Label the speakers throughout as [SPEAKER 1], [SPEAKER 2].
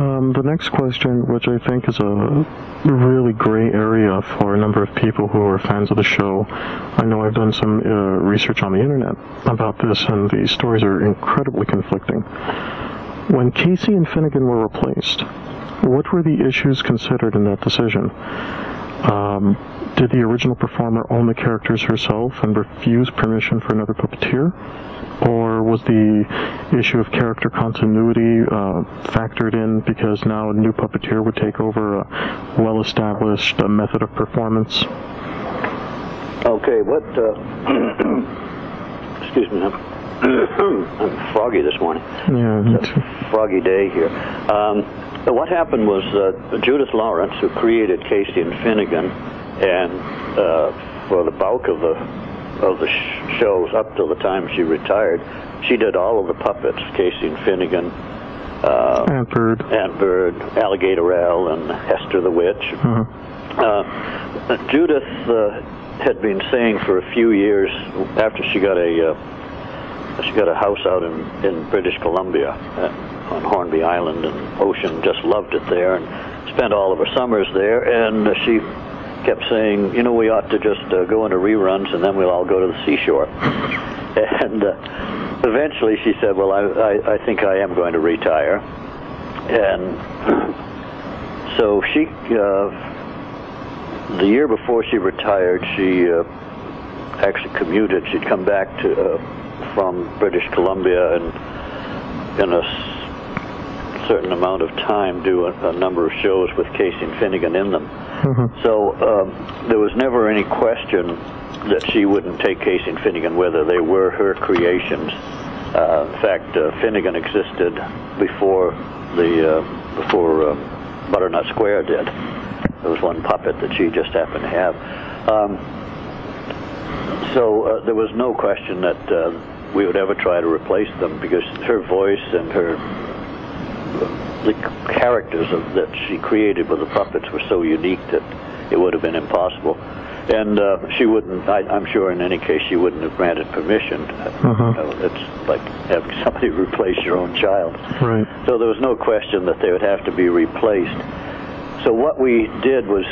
[SPEAKER 1] The next question, which I think is a really gray area for a number of people who are fans of the show. I know I've done some research on the internet about this, and the stories are incredibly conflicting. When Casey and Finnegan were replaced, what were the issues considered in that decision? Did the original performer own the characters herself and refuse permission for another puppeteer? Or was the issue of character continuity factored in because now a new puppeteer would take over a well-established method of performance?
[SPEAKER 2] Okay, what... excuse me, I'm froggy this morning.
[SPEAKER 1] Yeah, me too.
[SPEAKER 2] It's a froggy day here. What happened was Judith Lawrence, who created Casey and Finnegan, and for the bulk of the shows up till the time she retired, she did all of the puppets, Casey and Finnegan, Aunt Bird, Alligator Al, and Hester the Witch. Judith had been saying for a few years after she got a house out in British Columbia on Hornby Island, and Ocean just loved it there and spent all of her summers there, and she kept saying, you know, we ought to just go into reruns and then we'll all go to the seashore. And eventually she said, well, I think I am going to retire. And so she, the year before she retired, she actually commuted. She'd come back from British Columbia and in a certain amount of time do a number of shows with Casey and Finnegan in them. So there was never any question that she wouldn't take Casey and Finnegan, whether they were her creations. In fact, Finnegan existed before Butternut Square did. There was one puppet that she just happened to have. So there was no question that we would ever try to replace them, because her voice and the characters that she created with the puppets were so unique that it would have been impossible. And she wouldn't, I'm sure in any case, she wouldn't have granted permission. You know, it's like having somebody replace your own child.
[SPEAKER 1] Right.
[SPEAKER 2] So there was no question that they would have to be replaced. So what we did was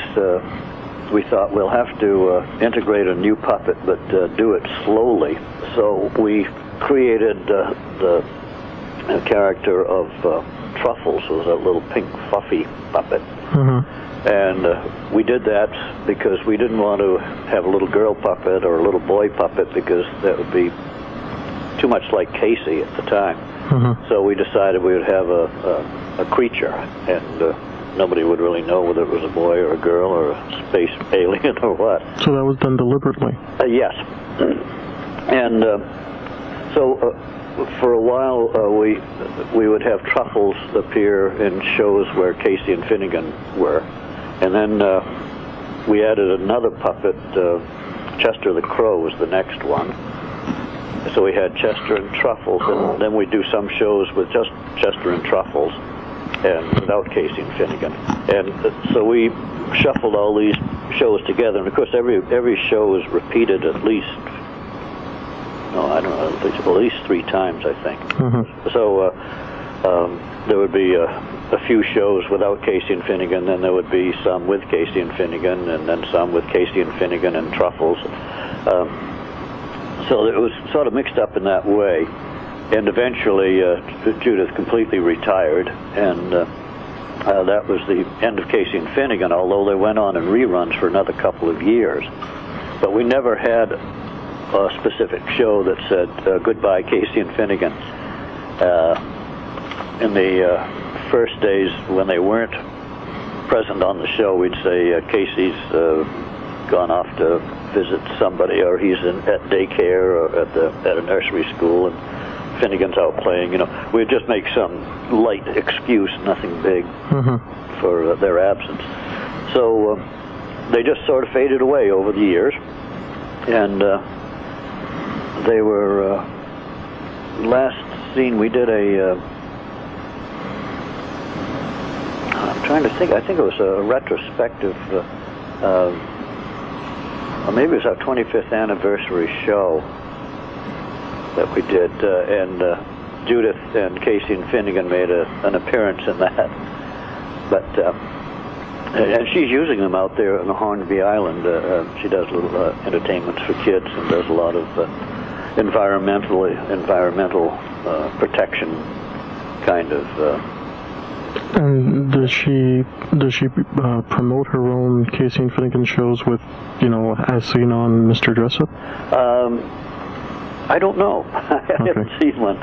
[SPEAKER 2] we thought we'll have to integrate a new puppet, but do it slowly. So we created the character of Truffles, was a little pink fluffy puppet. And we did that because we didn't want to have a little girl puppet or a little boy puppet, because that would be too much like Casey at the time. So we decided we would have a creature, and nobody would really know whether it was a boy or a girl or a space alien or what. So
[SPEAKER 1] that was done deliberately?
[SPEAKER 2] Yes. And so for a while we would have Truffles appear in shows where Casey and Finnegan were. And then we added another puppet. Chester the Crow was the next one. So we had Chester and Truffles, and then we'd do some shows with just Chester and Truffles and without Casey and Finnegan. And so we shuffled all these shows together, and of course every show is repeated at least, at least 3 times, I think. So there would be a few shows without Casey and Finnegan, then there would be some with Casey and Finnegan, and then some with Casey and Finnegan and Truffles. So it was sort of mixed up in that way. And eventually Judith completely retired, and that was the end of Casey and Finnegan, although they went on in reruns for another couple of years. But we never had a specific show that said goodbye Casey and Finnegan. In the first days when they weren't present on the show, we'd say Casey's gone off to visit somebody, or he's at daycare or at a nursery school, and Finnegan's out playing. We'd just make some light excuse, nothing big, for their absence. So they just sort of faded away over the years, and they were last seen. We did I'm trying to think. I think it was a retrospective. Or maybe it was our 25th anniversary show that we did, and Judith and Casey and Finnegan made an appearance in that. But and she's using them out there on Hornby Island. She does little entertainments for kids and does a lot of environmental protection kind of.
[SPEAKER 1] And does she promote her own Casey and Finnegan shows with, as seen on Mr. Dressup?
[SPEAKER 2] I don't know. I haven't seen one.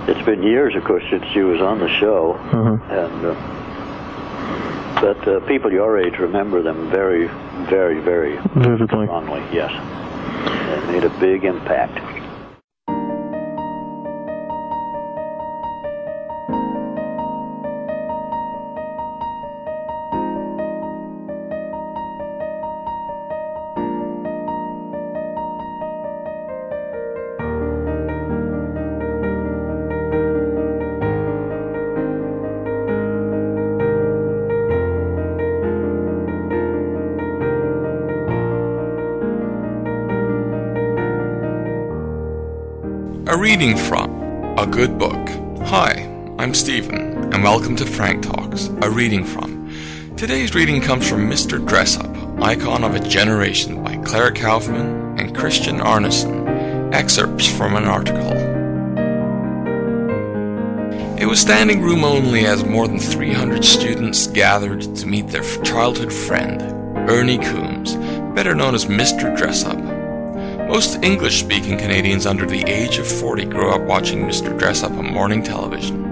[SPEAKER 2] It's been years, of course, since she was on the show, and but people your age remember them very, very, very
[SPEAKER 1] vividly.
[SPEAKER 2] Strongly. Yes, they made a big impact.
[SPEAKER 3] A reading from A Good Book. Hi, I'm Stephen, and welcome to Frank Talks, a reading from. Today's reading comes from Mr. Dressup, Icon of a Generation by Claire Kaufman and Christian Arneson, excerpts from an article. It was standing room only as more than 300 students gathered to meet their childhood friend, Ernie Coombs, better known as Mr. Dressup. Most English-speaking Canadians under the age of 40 grew up watching Mr. Dressup on morning television.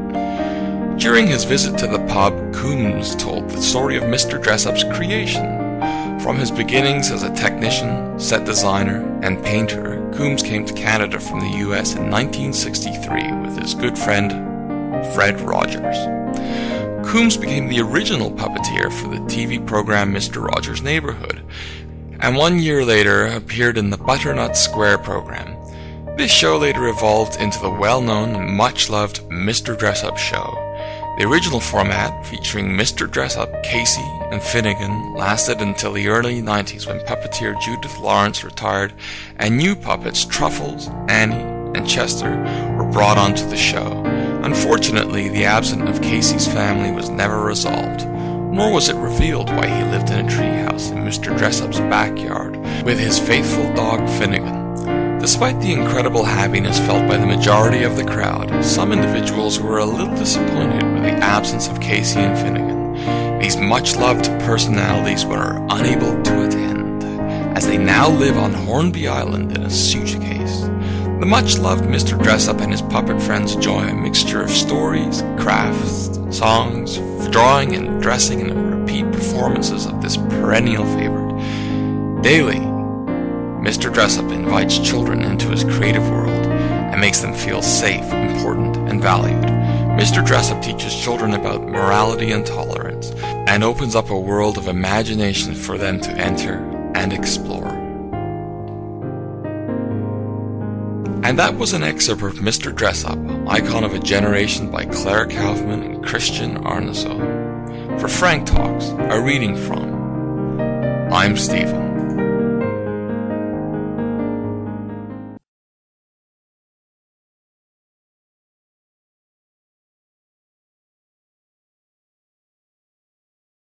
[SPEAKER 3] During his visit to the pub, Coombs told the story of Mr. Dressup's creation. From his beginnings as a technician, set designer, and painter, Coombs came to Canada from the US in 1963 with his good friend, Fred Rogers. Coombs became the original puppeteer for the TV program Mr. Rogers' Neighborhood, and 1 year later appeared in the Butternut Square program. This show later evolved into the well-known and much-loved Mr. Dressup Show. The original format, featuring Mr. Dressup, Casey, and Finnegan, lasted until the early 90s when puppeteer Judith Lawrence retired and new puppets Truffles, Annie, and Chester were brought onto the show. Unfortunately, the absence of Casey's family was never resolved, nor was it revealed why he lived in a treehouse in Mr. Dressup's backyard with his faithful dog Finnegan. Despite the incredible happiness felt by the majority of the crowd, some individuals were a little disappointed with the absence of Casey and Finnegan. These much-loved personalities were unable to attend, as they now live on Hornby Island in a suitcase. The much-loved Mr. Dressup and his puppet friends enjoy a mixture of stories, crafts, songs, drawing and dressing, and repeat performances of this perennial favorite. Daily, Mr. Dressup invites children into his creative world and makes them feel safe, important, and valued. Mr. Dressup teaches children about morality and tolerance and opens up a world of imagination for them to enter and explore. And that was an excerpt of Mr. Dressup, Icon of a Generation by Claire Kaufman and Christian Arneson. For Frank Talks, a reading from. I'm Stephen.